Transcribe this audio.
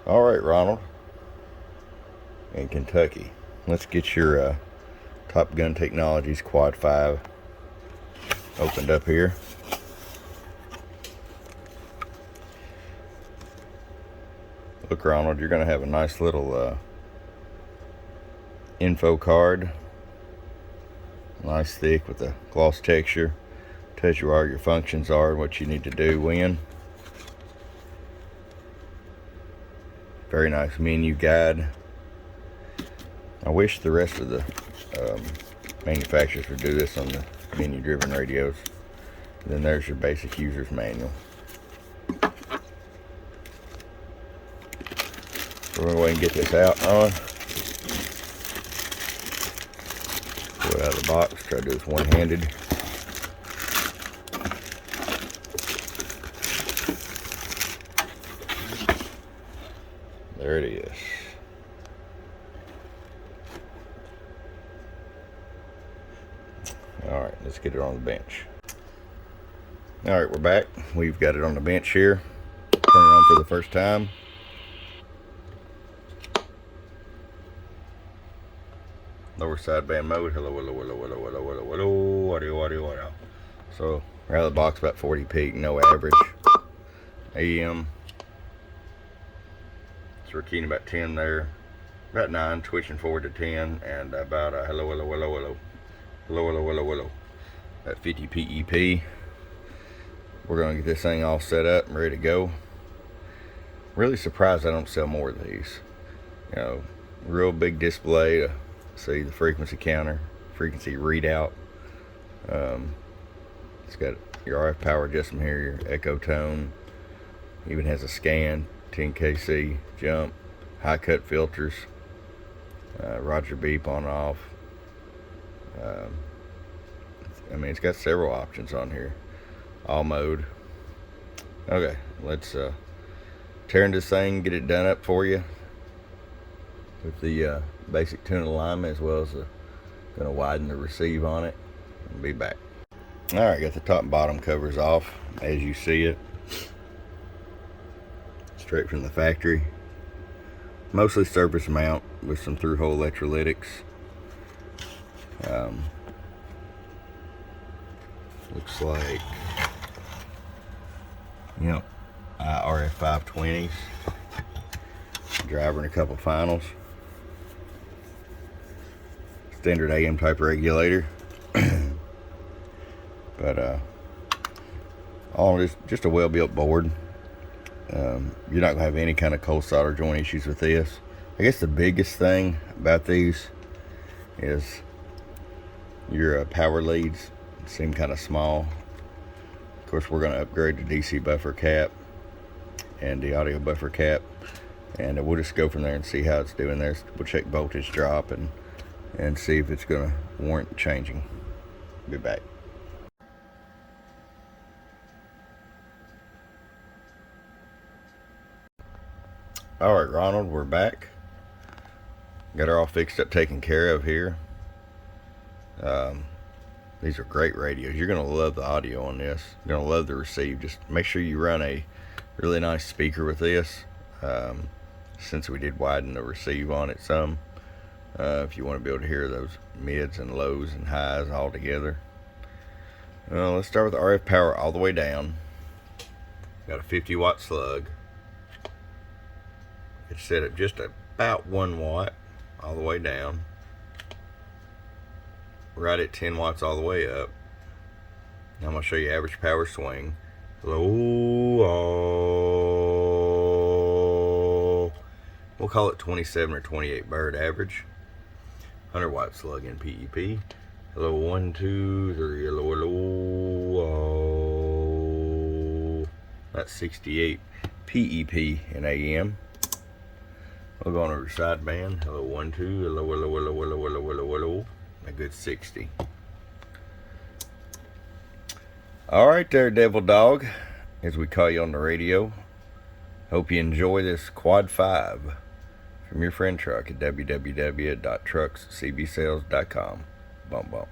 All right, Ronald, in Kentucky. Let's get your Top Gun Technologies Quad 5 opened up here. Look, Ronald, you're going to have a nice little info card. Nice thick with a gloss texture. Tells you where your functions are and what you need to do when. Very nice menu guide. I wish the rest of the manufacturers would do this on the menu driven radios. Then there's your basic user's manual. So we're going to go ahead and get this out on. Pull it out of the box. Try to do this one-handed. There it is. Alright, let's get it on the bench. Alright, we're back. We've got it on the bench here. Turn it on for the first time. Lower sideband mode. Hello, hello, hello, hello, hello, hello, hello. Audio, audio, audio. So, right out of the box, about 40 peak, no average. AM. So we're keying about 10 there. About 9, twitching forward to 10, and about hello, hello, hello, hello. Hello, hello, hello, hello. At 50 PEP. We're going to get this thing all set up and ready to go. Really surprised I don't sell more of these. You know, real big display to see the frequency counter, frequency readout. It's got your RF power adjustment here, your echo tone. Even has a scan, 10 kc jump, high cut filters, Roger beep on and off. I mean, it's got several options on here. All mode. Okay, let's tear this thing, get it done up for you with the basic tune alignment, as well as going to widen the receive on it. I'll be back. All right, got the top and bottom covers off as you see it, straight from the factory. Mostly surface mount with some through-hole electrolytics. Looks like, you know, RF 520s, driver and a couple finals, standard AM type regulator. But all this, just a well-built board. You're not gonna have any kind of cold solder joint issues with this. I guess the biggest thing about these is your power leads seem kind of small. Of course, we're going to upgrade the DC buffer cap and the audio buffer cap, and we'll just go from there and see how it's doing there. We'll check voltage drop and see if it's going to warrant changing. Be back. All right, Ronald, we're back. Got her all fixed up, taken care of here. These are great radios. You're going to love the audio on this. You're going to love the receive. Just make sure you run a really nice speaker with this, since we did widen the receive on it some. If you want to be able to hear those mids and lows and highs all together. Well, let's start with the RF power all the way down. Got a 50 watt slug. It's set at just about 1 watt all the way down. Right at 10 watts all the way up. Now I'm going to show you average power swing. Low. We'll call it 27 or 28 bird average. 100 watt slug in PEP. Hello, 1, 2, 3. Hello, hello. That's 68 PEP in AM. We'll go on over sideband. Hello, 1, 2. Hello, hello, hello, hello, hello, hello, hello. A good 60. All right there, DevilDog, as we call you on the radio. Hope you enjoy this Quad 5 from your friend Truck at www.truckscbsales.com. Bump bump.